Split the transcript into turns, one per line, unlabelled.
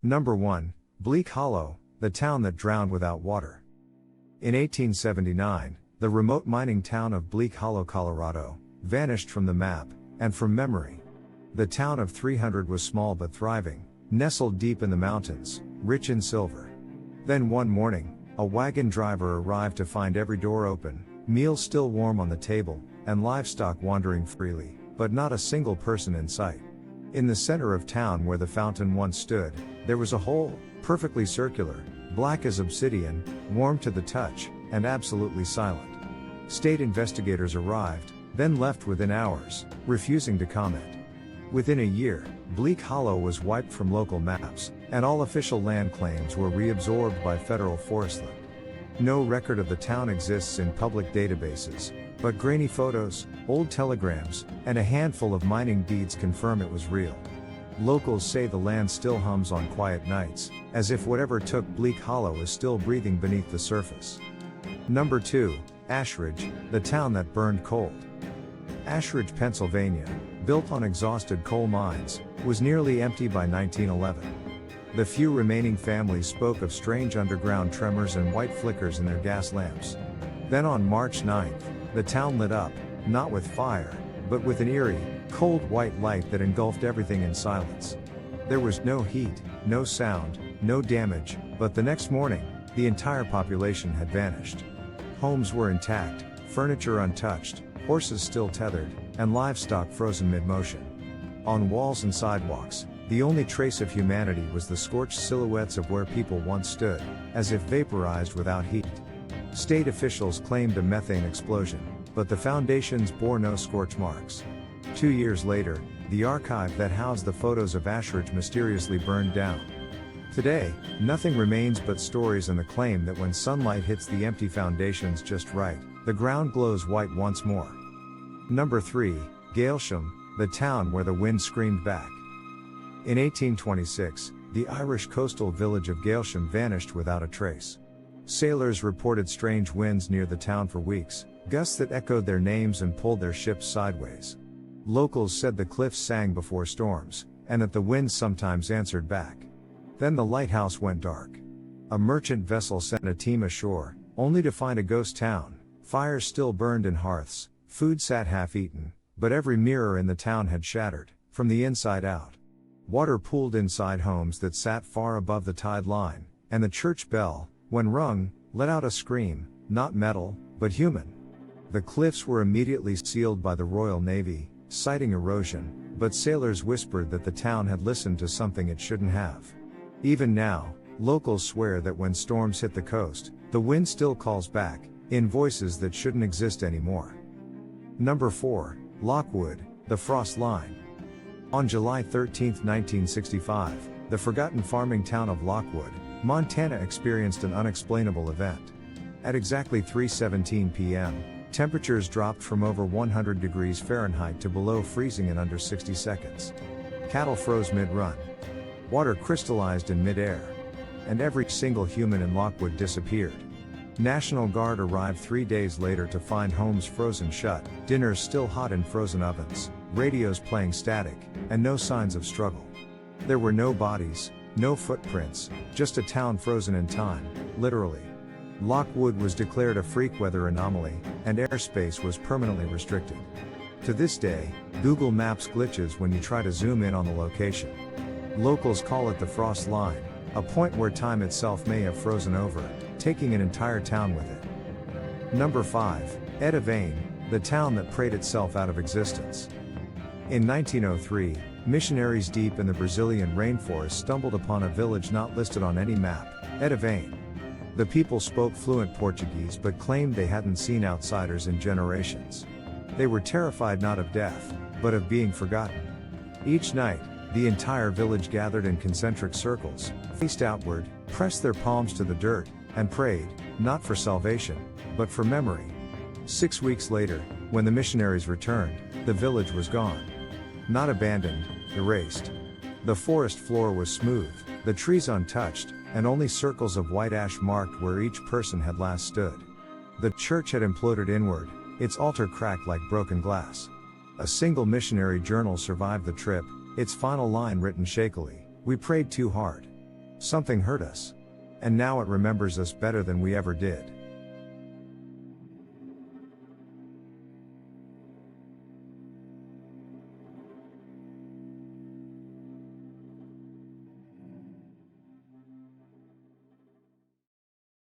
Number 1. Bleak Hollow, the town that drowned without water. In 1879, the remote mining town of Bleak Hollow, Colorado, vanished from the map, and from memory. The town of 300 was small but thriving, nestled deep in the mountains, rich in silver. Then one morning, a wagon driver arrived to find every door open, meals still warm on the table, and livestock wandering freely, but not a single person in sight. In the center of town where the fountain once stood, there was a hole, perfectly circular, black as obsidian, warm to the touch, and absolutely silent. State investigators arrived, then left within hours, refusing to comment. Within a year, Bleak Hollow was wiped from local maps, and all official land claims were reabsorbed by federal forest land. No record of the town exists in public databases, but grainy photos, old telegrams, and a handful of mining deeds confirm it was real. Locals say the land still hums on quiet nights, as if whatever took Bleak Hollow is still breathing beneath the surface. Number 2. Ashridge, the town that burned cold. Ashridge, Pennsylvania, built on exhausted coal mines, was nearly empty by 1911. The few remaining families spoke of strange underground tremors and white flickers in their gas lamps. Then on March 9th, the town lit up, not with fire, but with an eerie, cold white light that engulfed everything in silence. There was no heat, no sound, no damage, but the next morning, the entire population had vanished. Homes were intact, furniture untouched, horses still tethered, and livestock frozen mid-motion. On walls and sidewalks, the only trace of humanity was the scorched silhouettes of where people once stood, as if vaporized without heat. State officials claimed a methane explosion, but the foundations bore no scorch marks. 2 years later, the archive that housed the photos of Ashridge mysteriously burned down. Today, nothing remains but stories and the claim that when sunlight hits the empty foundations just right, the ground glows white once more. Number 3. Galesham, the town where the wind screamed back. In 1826, the Irish coastal village of Galesham vanished without a trace. Sailors reported strange winds near the town for weeks, gusts that echoed their names and pulled their ships sideways. Locals said the cliffs sang before storms, and that the winds sometimes answered back. Then the lighthouse went dark. A merchant vessel sent a team ashore, only to find a ghost town. Fires still burned in hearths, food sat half-eaten, but every mirror in the town had shattered, from the inside out. Water pooled inside homes that sat far above the tide line, and the church bell, when rung, let out a scream, not metal, but human. The cliffs were immediately sealed by the Royal Navy, citing erosion, but sailors whispered that the town had listened to something it shouldn't have. Even now, locals swear that when storms hit the coast, the wind still calls back, in voices that shouldn't exist anymore. Number 4. Lockwood, the frost line. On July 13, 1965, the forgotten farming town of Lockwood, Montana experienced an unexplainable event. At exactly 3:17 p.m., temperatures dropped from over 100 degrees Fahrenheit to below freezing in under 60 seconds. Cattle froze mid-run. Water crystallized in mid-air. And every single human in Lockwood disappeared. National Guard arrived 3 days later to find homes frozen shut, dinners still hot in frozen ovens, radios playing static, and no signs of struggle. There were no bodies, no footprints, just a town frozen in time, literally. Lockwood was declared a freak weather anomaly, and airspace was permanently restricted. To this day, Google Maps glitches when you try to zoom in on the location. Locals call it the frost line, a point where time itself may have frozen over, taking an entire town with it. Number 5. Edevane, the town that prayed itself out of existence. In 1903, missionaries deep in the Brazilian rainforest stumbled upon a village not listed on any map, Edevane. The people spoke fluent Portuguese but claimed they hadn't seen outsiders in generations. They were terrified not of death, but of being forgotten. Each night, the entire village gathered in concentric circles, faced outward, pressed their palms to the dirt, and prayed, not for salvation, but for memory. 6 weeks later, when the missionaries returned, the village was gone. Not abandoned, erased. The forest floor was smooth, the trees untouched, and only circles of white ash marked where each person had last stood. The church had imploded inward, its altar cracked like broken glass. A single missionary journal survived the trip, its final line written shakily, "We prayed too hard." Something hurt us. And now it remembers us better than we ever did.